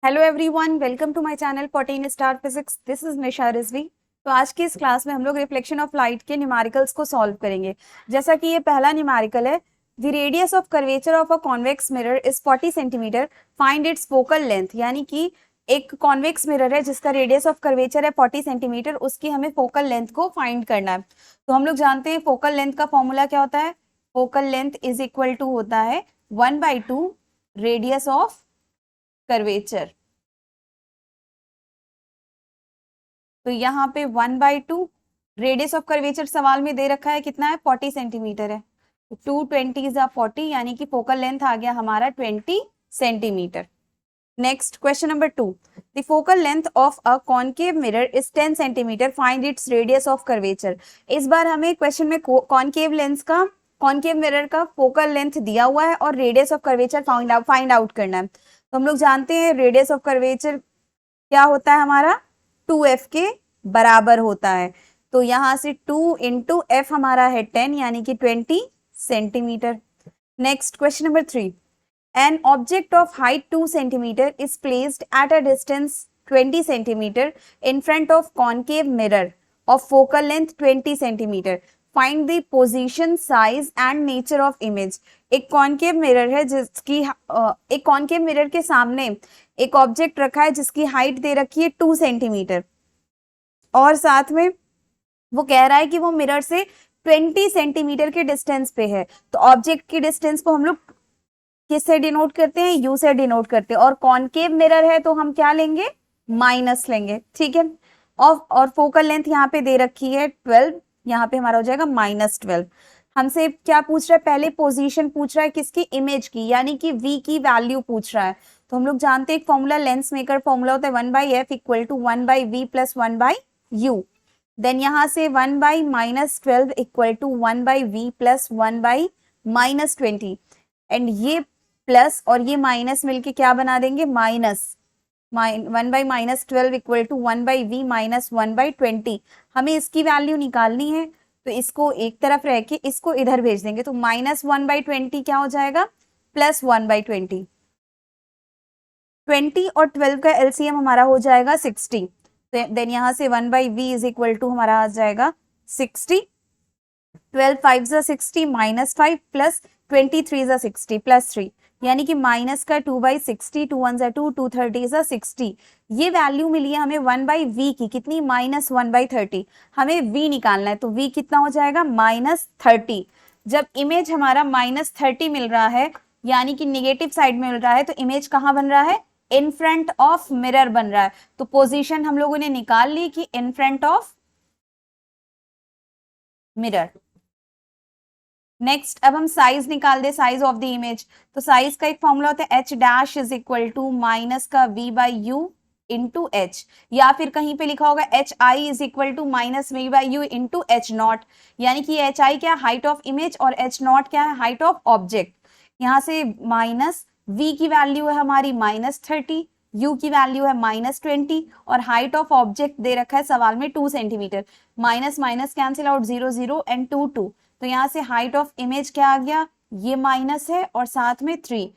Hello everyone, welcome to my channel fourteen star physics. This is Nisha Rizvi. तो आज की इस क्लास में हम लोग रिफ्लेक्शन ऑफ लाइट के न्यूमेरिकल्स को सॉल्व करेंगे। जैसा कि ये पहला न्यूमेरिकल है, the radius of curvature of a convex mirror is 40 centimetre, find its focal length. यानी कि एक कॉन्वेक्स मिरर है जिसका रेडियस ऑफ कर्वेचर है 40 सेंटीमीटर, उसकी हमें फोकल लेंथ को फाइंड करना है। तो हम लोग जानते हैं फोकल लेंथ का फॉर्मूला क्या होता है। Focal length is equal to होता है 1/2 रेडियस ऑफ कर्वेचर। तो यहाँ पे 1/2 रेडियस ऑफ कर्वेचर सवाल में दे रखा है, कितना है 40 सेंटीमीटर है। तो 220 इज 40, यानी कि फोकल लेंथ आ गया हमारा 20 centimetre. Next question number 2, the focal length of a concave mirror is 10 centimetre, find its radius of curvature. इस बार हमें क्वेश्चन में कॉनकेव मिरर का फोकल लेंथ दिया हुआ है और radius of curvature find out करना है। तो हम लोग जानते हैं रेडियस ऑफ कर्वेचर क्या होता है हमारा 2f के बराबर होता है। तो यहां से 2 इंटू एफ हमारा है 10, यानी कि 20 centimetre. Next question number 3, an object of height 2 centimetre is placed at a distance 20 centimetre in front of concave mirror of focal length 20 centimetre, find the position, size and nature of image. एक concave mirror है जिसकी एक concave mirror के सामने एक object रखा है जिसकी हाइट दे रखी है 2 सेंटीमीटर और साथ में वो कह रहा है कि वो मिरर से 20 सेंटीमीटर के डिस्टेंस पे है। तो ऑब्जेक्ट की डिस्टेंस को हम लोग किससे डिनोट करते हैं, यू से डिनोट करते हैं। और कॉनकेव मिरर है तो हम क्या लेंगे, माइनस लेंगे, ठीक है। और फोकल लेंथ यहाँ पे दे रखी है 12, यहाँ पे हमारा हो जाएगा -12। हमसे क्या पूछ रहा है, पहले पोजीशन पूछ रहा है किसकी, इमेज की, यानी कि v की वैल्यू पूछ रहा है। तो हम लोग जानते हैं एक फॉर्मूला, लेंस मेकर फॉर्मूला होता है 1/f equal to 1/v plus 1/u। Then यहाँ से 1/-12 equal to 1/v plus 1/-20। And ये प्लस और ये माइनस मिलके क्या बना देंगे, minus. 1/-12 equal to 1/v minus 1/20। हमें इसकी वैल्यू निकालनी है, तो इसको एक तरफ रह के इसको इधर भेज देंगे। तो -1/20 क्या हो जाएगा, +1/20। 20 और 12 का एलसीएम हमारा हो जाएगा 60। देन यहाँ से 1/v इज इक्वल टू हमारा आ जाएगा 60। 12 5 जा 60 -5 प्लस 23 जा 60 +3, यानी कि माइनस का 2/60, 2 1 जा 2, 2 30 जा 60। ये वैल्यू मिली है हमें 1/v की, कितनी, -1/30। हमें v निकालना है, तो v कितना हो जाएगा, -30। जब इमेज हमारा -30 मिल रहा है, यानी कि निगेटिव साइड में मिल रहा है, तो इमेज कहाँ बन रहा है, इन फ्रंट ऑफ मिरर बन रहा है। तो पोजीशन हम लोगों ने निकाल ली कि in front of mirror. Next अब हम साइज निकाल दे, साइज ऑफ द इमेज। तो साइज का एक फॉर्मूला होता है h' is equal to minus का v/u इंटू एच, या फिर कहीं पे लिखा होगा hi is equal to minus v/u into h0। यानी कि hi क्या है, हाइट ऑफ इमेज, और h0 क्या है, हाइट ऑफ ऑब्जेक्ट। यहाँ से माइनस v की वैल्यू है हमारी -30, u की वैल्यू है -20, और हाइट ऑफ ऑब्जेक्ट दे रखा है सवाल में 2 centimetre. Minus minus cancel out, 0 0 and 2 2। तो यहाँ से हाइट ऑफ इमेज क्या आ गया, ये माइनस है और साथ में 3,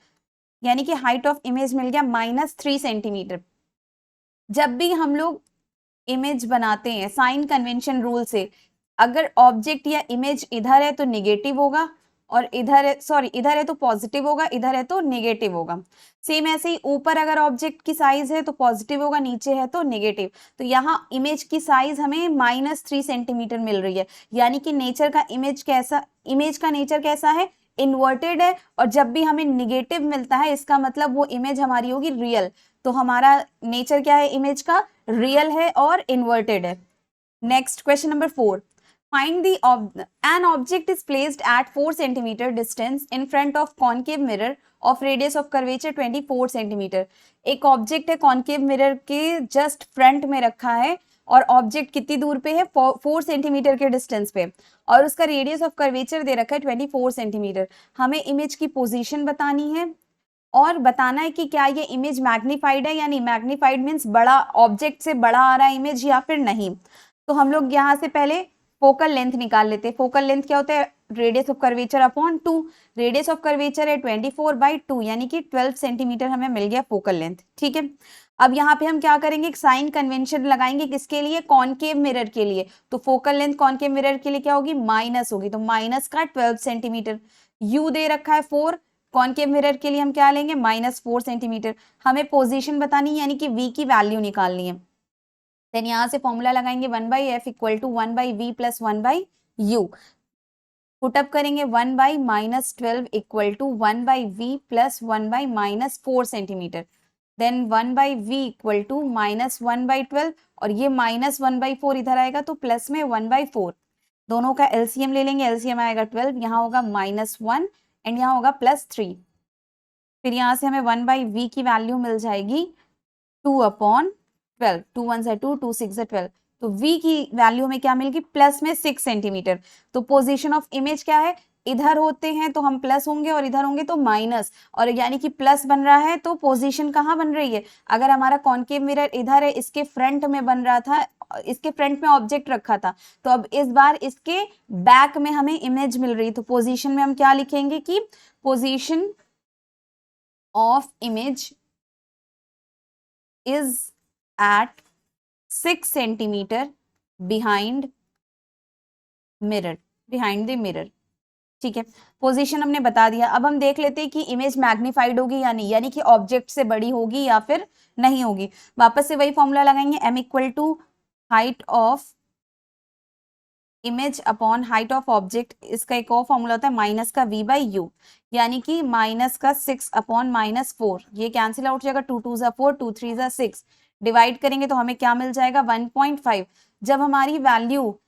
यानी कि हाइट ऑफ इमेज मिल गया -3 सेंटीमीटर। जब भी हम लोग इमेज बनाते हैं साइन कन्वेंशन रूल से, अगर ऑब्जेक्ट या इमेज इधर है तो निगेटिव होगा, और इधर है, सॉरी इधर है तो पॉजिटिव होगा, इधर है तो नेगेटिव होगा। सेम ऐसे ही ऊपर अगर ऑब्जेक्ट की साइज है तो पॉजिटिव होगा, नीचे है तो नेगेटिव। तो यहाँ इमेज की साइज हमें -3 सेंटीमीटर मिल रही है, यानी कि नेचर का इमेज का नेचर कैसा है, इन्वर्टेड है। और जब भी हमें निगेटिव मिलता है, इसका मतलब वो इमेज हमारी होगी रियल। तो हमारा नेचर क्या है, इमेज का रियल है और इन्वर्टेड है। Next question number 4, find an object is placed at 4 centimeter distance in front of concave mirror of radius of curvature 24 centimeter। एक ऑब्जेक्ट है कॉन्केव मिरर के जस्ट फ्रंट में रखा है, और ऑब्जेक्ट कितनी दूर पे है, 4 सेंटीमीटर के डिस्टेंस पे, और उसका रेडियस ऑफ कर्वेचर दे रखा है 24 सेंटीमीटर। हमें इमेज की पोजीशन बतानी है और बताना है कि क्या ये इमेज मैग्नीफाइड है या नहीं। मैग्नीफाइड मीन्स बड़ा, ऑब्जेक्ट से बड़ा आ रहा है इमेज या फिर नहीं। तो हम लोग यहाँ से पहले फोकल लेंथ निकाल लेते हैं। फोकल लेंथ क्या होता है, radius of curvature upon 2, radius of curvature है 24/2 यानी कि 12 सेंटीमीटर हमें मिल गया फोकल लेंथ। ठीक है, अब यहाँ पे हम क्या करेंगे, एक साइन कन्वेंशन लगाएंगे, किसके लिए, कॉनकेव मिरर के लिए। तो फोकल लेंथ कॉनकेव मिरर के लिए क्या होगी, माइनस होगी, तो माइनस का 12 सेंटीमीटर। यू दे रखा है 4, कॉनकेव मिरर के लिए हम क्या लेंगे, -4 सेंटीमीटर। हमें पोजीशन बतानी है यानी कि वी की वैल्यू निकालनी है। देन यहाँ से फॉर्मूला लगाएंगे 1/f equal to 1/v plus 1/u। Put up करेंगे 1/-12 equal to 1/v plus 1/-4 centimetre. Then 1/v equal to -1/12 और ये -1/4 इधर आएगा तो प्लस में 1/4। दोनों का एलसीएम ले लेंगे, एलसीएम आएगा 12, यहाँ होगा -1 एंड यहाँ होगा +3। फिर यहाँ से हमें 1/v की वैल्यू मिल जाएगी 2/12, 2 1 से 2, 2 6 से 12। तो v की वैल्यू में क्या मिलेगी, प्लस में 6 सेंटीमीटर। तो पोजीशन ऑफ इमेज क्या है, इधर होते हैं तो हम प्लस होंगे और इधर होंगे तो माइनस, और यानी कि प्लस बन रहा है तो पोजीशन कहाँ बन रही है, अगर हमारा कॉनकेव मिरर इधर है, इसके फ्रंट में बन रहा था, इसके फ्रंट में ऑब्जेक्ट रखा था, तो अब इस बार इसके बैक में हमें इमेज मिल रही है। तो पोजीशन में हम क्या लिखेंगे कि position of image is at 6 centimetre behind the mirror. ठीक है, पोजीशन हमने बता दिया। अब हम देख लेते हैं कि इमेज मैग्नीफाइड होगी या नहीं, यानी कि ऑब्जेक्ट से बड़ी होगी या फिर नहीं होगी। वापस से वही फॉर्मूला लगाएंगे, m equal to height of image upon height of object. इसका एक और फॉर्मूला होता है माइनस का v/u, यानी कि माइनस का 6 अपॉन -4, ये कैंसिल आउट हो जाएगा, 2 2 ज़ा 4, 2 3 ज़ा 6, डिवाइड करेंगे तो हमें क्या मिल जाएगा 1.5। जब हमारी वैल्यू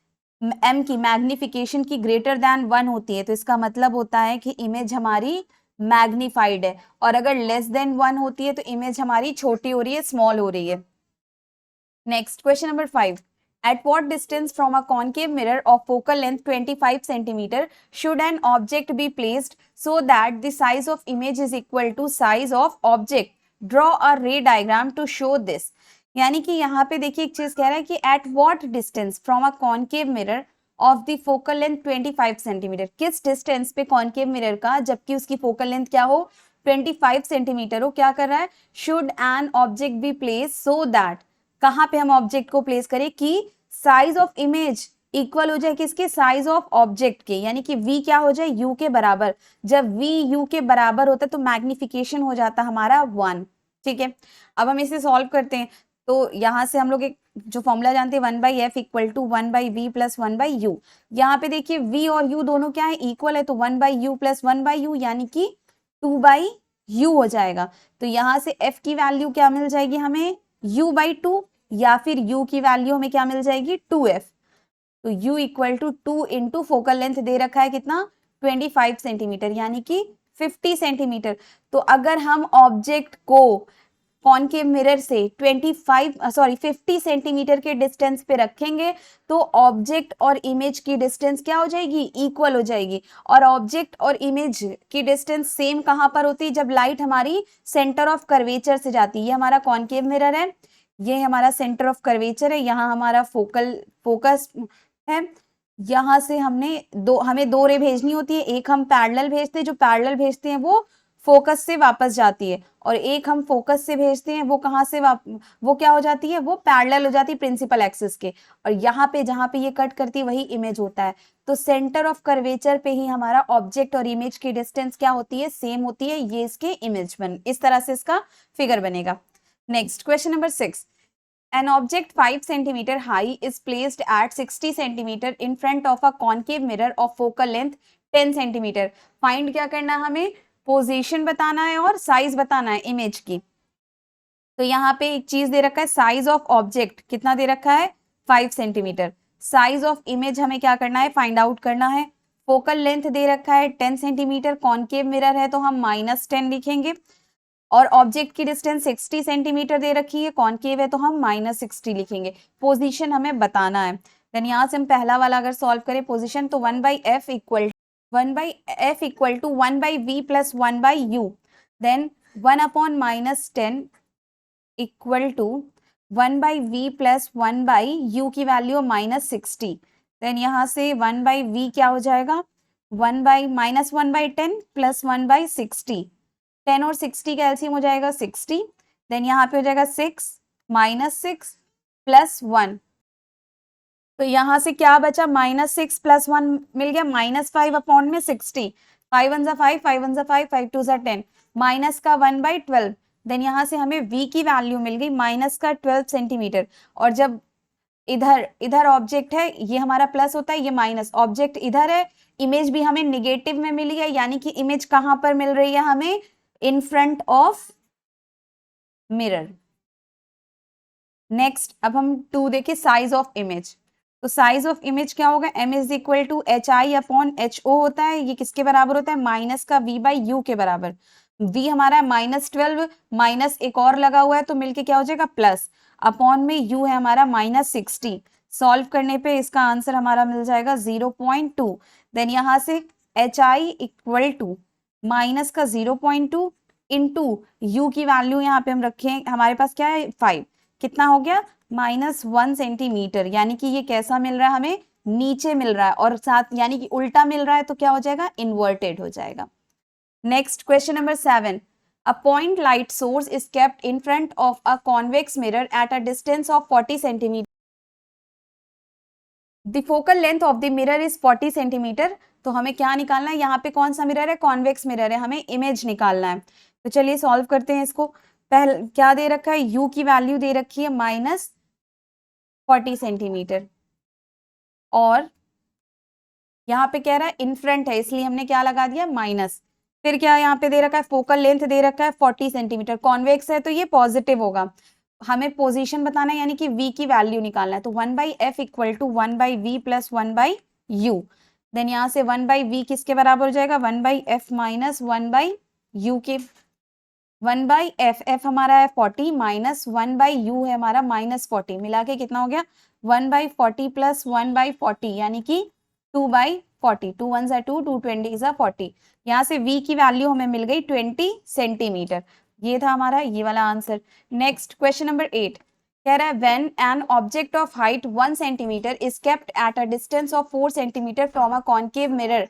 m की मैग्निफिकेशन की ग्रेटर देन 1 होती है तो इसका मतलब होता है कि इमेज हमारी मैग्नीफाइड है, और अगर लेस देन 1 होती है तो इमेज हमारी छोटी हो रही है, स्मॉल हो रही है। Next question number 5, at what distance from a concave mirror of focal length 25 centimeter should an object be placed so that the size of image is equal to size of object? Draw a ray diagram to show this. यानी कि यहाँ पे देखिए एक चीज कह रहा है कि at what distance from a concave mirror of the focal length 25 centimetre, किस डिस्टेंस पे कॉनकेव मिरर का, जबकि उसकी फोकल लेंथ क्या हो 25 सेंटीमीटर हो, क्या कर रहा है, should an object be placed so that, कहाँ पे हम ऑब्जेक्ट को प्लेस करें कि साइज ऑफ इमेज इक्वल हो जाए किसके, साइज ऑफ ऑब्जेक्ट के, यानी कि v क्या हो जाए, u के बराबर। जब v u के बराबर होता है तो मैग्निफिकेशन हो जाता हमारा 1। ठीक है, अब हम इसे सॉल्व करते हैं। तो यहाँ से हम लोग एक जो फॉर्मूला जानते हैं 1/f equal to 1/v plus 1/u। यहाँ पे देखिए v और u दोनों क्या है, इक्वल है, तो 1/u प्लस 1/u यानी कि 2/u हो जाएगा। तो यहाँ से f की वैल्यू क्या मिल जाएगी हमें, u/2, या फिर u की वैल्यू हमें क्या मिल जाएगी 2f। तो u equal to 2 into focal length दे रखा है कितना 25 सेंटीमीटर यानी कि 50 सेंटीमीटर। तो अगर हम ऑब्जेक्ट को कॉनकेव मिरर से 50 सेंटीमीटर के डिस्टेंस पे रखेंगे तो ऑब्जेक्ट और इमेज की डिस्टेंस क्या हो जाएगी, इक्वल हो जाएगी। और ऑब्जेक्ट और इमेज की डिस्टेंस सेम कहाँ पर होती है, जब लाइट हमारी सेंटर ऑफ कर्वेचर से जाती है। ये हमारा कॉनकेव मिरर है, ये हमारा सेंटर ऑफ कर्वेचर है, यहाँ हमारा फोकस है। यहाँ से हमें दो रे भेजनी होती है, एक हम पैरेलल भेजते हैं, जो पैरेलल भेजते हैं वो फोकस से वापस जाती है, और एक हम फोकस से भेजते हैं वो कहाँ से वो क्या हो जाती है, वो पैरेलल हो जाती है प्रिंसिपल एक्सिस के। और यहाँ पे जहाँ पे ये कट करती है वही इमेज होता है। तो सेंटर ऑफ कर्वेचर पे ही हमारा ऑब्जेक्ट और इमेज की डिस्टेंस क्या होती है, सेम होती है। ये इसके इमेज इस तरह से इसका फिगर बनेगा। Next, question number 6. An object 5 centimeter high is placed at 60 centimeter in front of a concave mirror of focal length 10 centimeter. Find क्या करना है हमें, पोजीशन बताना है और साइज बताना है इमेज की। तो यहाँ पे एक चीज दे रखा है, साइज ऑफ ऑब्जेक्ट कितना दे रखा है 5 सेंटीमीटर। साइज ऑफ इमेज हमें क्या करना है, फाइंड आउट करना है। फोकल लेंथ दे रखा है 10 सेंटीमीटर, कॉनकेव मिरर है तो हम -10 लिखेंगे, और ऑब्जेक्ट की डिस्टेंस 60 सेंटीमीटर दे रखी है, कॉनकेव है तो हम -60 लिखेंगे। पोजीशन हमें बताना है। देन यहाँ से हम पहला वाला अगर सॉल्व करें पोजीशन, तो 1/f equal to 1/v plus 1/u, then 1/-10 equal to 1/v plus 1/u की वैल्यू -60। देन यहाँ से 1/v क्या हो जाएगा -1/10 प्लस 1/60, 10 और 60 का एलसीएम हो जाएगा 60, देन यहाँ पे हो जाएगा 6 -6 प्लस 1, तो यहाँ से क्या बचा, -6 प्लस 1 मिल गया, -5 अपॉन में 60, 5 1 5, 5 1 5, 5 2 10, माइनस का 1/12, देन यहाँ से हमें v की वैल्यू मिल गई माइनस का 12 सेंटीमीटर। और जब इधर इधर ऑब्जेक्ट है, ये हमारा प्लस होता है, ये माइनस, ऑब्जेक्ट इधर है, इमेज भी हमें निगेटिव में मिली है, यानी कि इमेज कहां पर मिल रही है हमें, in front of mirror. Next अब हम 2 देखें, साइज ऑफ इमेज। तो साइज ऑफ इमेज क्या होगा, m is equal to HI upon HO होता है, ये किसके बराबर होता है, माइनस का v बाई यू के बराबर। v हमारा है -12, माइनस एक और लगा हुआ है तो मिलके क्या हो जाएगा प्लस, अपॉन में u है हमारा -60, सॉल्व करने पे इसका आंसर हमारा मिल जाएगा 0.2। देन यहाँ से HI इक्वल टू माइनस का 0.2 इंटू u की वैल्यू यहाँ पे हम रखें, हमारे पास क्या है 5, कितना हो गया -1 सेंटीमीटर, यानी कि ये कैसा मिल रहा है हमें, नीचे मिल रहा है, और साथ यानी कि उल्टा मिल रहा है तो क्या हो जाएगा, इन्वर्टेड हो जाएगा। Next question number 7, a point light source is kept in front of a convex mirror at a distance of 40 centimeter. The focal length of the mirror is 40 centimeter. तो हमें क्या निकालना है, यहाँ पे कौन सा मिरर है, कॉन्वेक्स मिरर है, हमें इमेज निकालना है। तो चलिए सॉल्व करते हैं इसको। पहले क्या दे रखा है, u की वैल्यू दे रखी है -40 सेंटीमीटर, और यहाँ पे कह रहा है इन फ्रंट है, इसलिए हमने क्या लगा दिया माइनस। फिर क्या यहाँ पे दे रखा है, फोकल लेंथ दे रखा है 40 सेंटीमीटर, कॉन्वेक्स है तो ये पॉजिटिव होगा, हमें पोजीशन बताना है, यानी कि v की वैल्यू निकालना है। तो 1/f equal to 1/v plus 1/u, then यहाँ से 1/v किसके बराबर हो जाएगा, 1/f माइनस 1/u के, 1/f, f हमारा है 40 माइनस 1/u है हमारा -40, मिला के कितना हो गया 1/40 प्लस 1/40, यानी कि 2/40, 2 1 2, 2 20 40। यहाँ से v की वैल्यू हमें मिल गई 20 सेंटीमीटर। ये था हमारा ये वाला आंसर। नेक्स्ट क्वेश्चन नंबर 8 कह रहा है when an object of height 1 centimetre is kept at a distance of 4 centimetre from a concave mirror,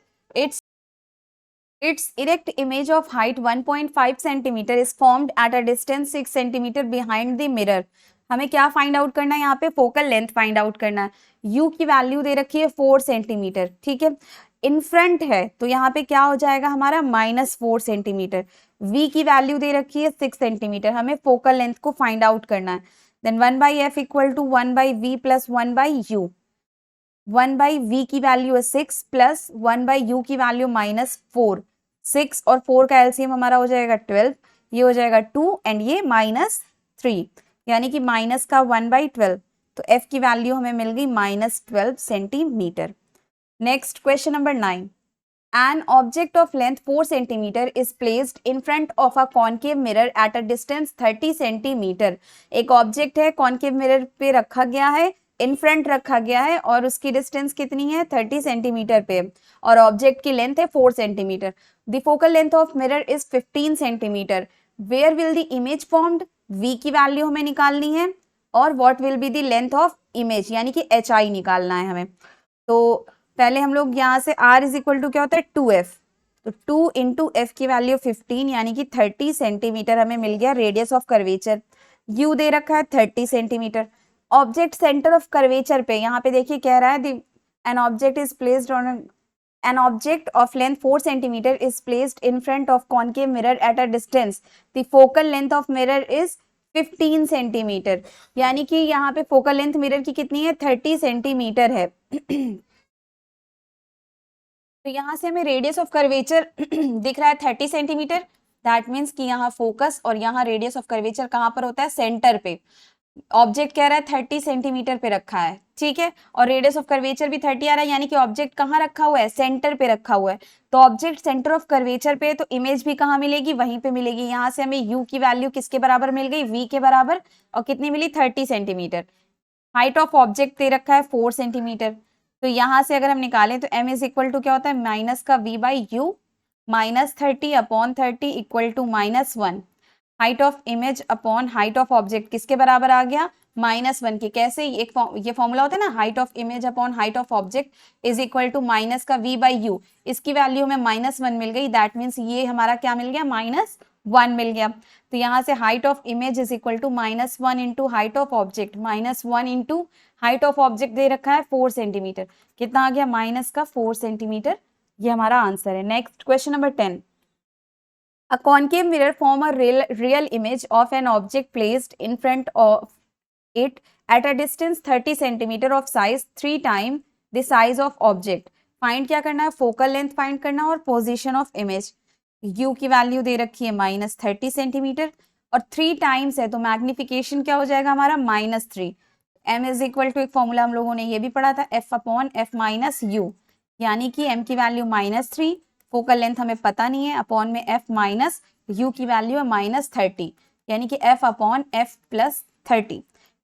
its erect image of height 1.5 centimeter is formed at a distance 6 centimeter behind the mirror. हमें क्या find out करना है, यहाँ पे focal length find out करना है। u की value दे रखी है 4 सेंटीमीटर, ठीक है, इन फ्रंट है तो यहाँ पे क्या हो जाएगा हमारा -4 सेंटीमीटर, v की वैल्यू दे रखी है 6 सेंटीमीटर, हमें फोकल लेंथ को फाइंड आउट करना है। Then 1/f equal to 1/v plus 1/u, 1/v की वैल्यू है 6 प्लस 1/u की वैल्यू -4, 6 और 4 का एलसीएम हमारा हो जाएगा 12, ये हो जाएगा 2 एंड ये -3, यानी कि माइनस का 1/12, तो f की वैल्यू हमें मिल गई -12 centimetre. Next question number 9, an object of length 4 centimeter is placed in front of a concave mirror at a distance 30 centimeter. एक ऑब्जेक्ट है कॉन्केव मिरर पे रखा गया है, इन फ्रंट रखा गया है, और उसकी डिस्टेंस कितनी है 30 सेंटीमीटर पे, और ऑब्जेक्ट की लेंथ है 4 centimetre. The focal length of mirror is 15 centimetre, where will the image formed, v की वैल्यू हमें निकालनी है, और what will be the length of image, यानी कि hi निकालना है हमें। तो पहले हम लोग यहाँ से r इज इक्वल टू क्या होता है 2f, तो 2 इंटू एफ की वैल्यू 15, यानी कि 30 सेंटीमीटर हमें मिल गया रेडियस ऑफ कर्वेचर। u दे रखा है 30 centimetre, object centre of curvature पे यहाँ पे देखिए कह रहा है an object is placed on an object of length 4 centimeter is placed in front of concave mirror at a distance, the focal length of mirror is 15 centimetre, यानी कि यहाँ पे फोकल लेंथ मिरर की कितनी है 30 सेंटीमीटर है। तो यहाँ से हमें रेडियस ऑफ कर्वेचर दिख रहा है 30 सेंटीमीटर, दैट मीन्स कि यहाँ फोकस और यहाँ रेडियस ऑफ कर्वेचर कहाँ पर होता है, सेंटर पे। ऑब्जेक्ट कह रहा है 30 सेंटीमीटर पे रखा है, ठीक है, और रेडियस ऑफ कर्वेचर भी 30 आ रहा है, यानी कि ऑब्जेक्ट कहाँ रखा हुआ है, सेंटर पे रखा हुआ है। तो ऑब्जेक्ट सेंटर ऑफ कर्वेचर पे, तो इमेज भी कहाँ मिलेगी, वहीं पे मिलेगी। यहाँ से हमें u की वैल्यू किसके बराबर मिल गई, v के बराबर, और कितनी मिली 30 सेंटीमीटर। हाइट ऑफ ऑब्जेक्ट दे रखा है 4 सेंटीमीटर, तो यहाँ से अगर हम निकालें तो m इज इक्वल टू क्या होता है माइनस का v by u, -30 upon 30 equal to -1। Height of image upon height of object किसके बराबर आ गया, -1 के। कैसे, ये फॉर्मूला होता है ना, height of image upon height of object is equal to minus का v/u। इसकी वैल्यू में -1 मिल गई, दैट मीन्स ये हमारा क्या मिल गया, -1 मिल गया। तो यहाँ से height of image is equal to -1 into height of object, -1 into height of object दे रखा है 4 सेंटीमीटर, कितना आ गया, -4 सेंटीमीटर। ये हमारा आंसर है। Next question number 10। A concave mirror form a real image of an object placed in front of it at a distance 30 centimeter of size 3 times the size of object. Find क्या करना है, focal length find करना और position of image. u की value दे रखी है -30 centimetre और 3 times है, तो मैग्निफिकेशन क्या हो जाएगा हमारा -3। m इज इक्वल टू, एक फॉर्मूला हम लोगों ने ये भी पढ़ा था, f upon f minus you, यानी कि m की वैल्यू -3, फोकल लेंथ हमें पता नहीं है, अपॉन में f माइनस u की वैल्यू है -30, यानी कि f upon f plus 30।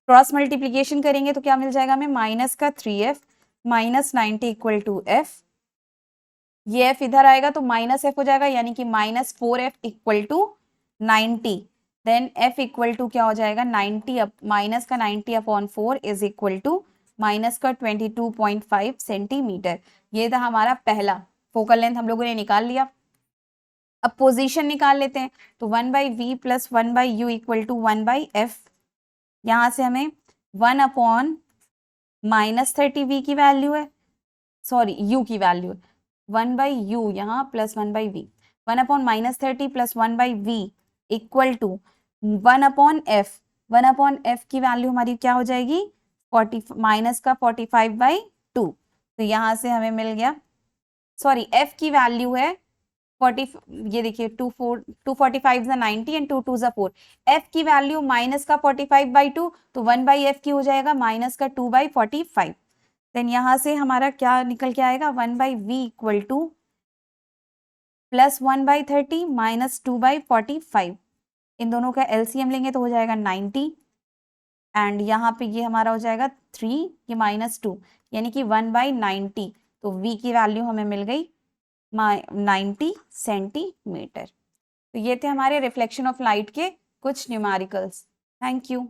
Cross multiplication करेंगे तो क्या मिल जाएगा हमें, -3f -90 इक्वल टू f। ये f इधर आएगा तो -f हो जाएगा, यानी कि -4f equal to 90। Then f equal to क्या हो जाएगा, 90 माइनस का 90 upon 4 is equal to minus का 22.5 सेंटीमीटर। ये था हमारा पहला, फोकल लेंथ हम लोगों ने निकाल लिया। अब पोजीशन निकाल लेते हैं, तो 1/v plus 1/u equal to 1/f। यहाँ से हमें 1 अपॉन -30v की वैल्यू है, सॉरी u की वैल्यू है, 1/u यहाँ plus 1/v, 1 upon -30 plus 1/v equal to 1 upon f। 1 upon f की वैल्यू हमारी क्या हो जाएगी, 40 माइनस का 45/2। तो यहाँ से हमें मिल गया, सॉरी f की वैल्यू है 40, ये देखिए 245 90 एंड 2 2 4, f की वैल्यू माइनस का 45/2, तो 1/f की हो जाएगा माइनस का 2/45। देन यहाँ से हमारा क्या निकल के आएगा, 1/v equal two plus 1/30 minus 2/45। इन दोनों का एलसीएम लेंगे तो हो जाएगा 90 एंड यहाँ पे ये हमारा हो जाएगा 3, ये -2, यानी कि 1/90। तो v की वैल्यू हमें मिल गई 90 सेंटीमीटर। तो ये थे हमारे रिफ्लेक्शन ऑफ लाइट के कुछ न्यूमेरिकल्स। Thank you.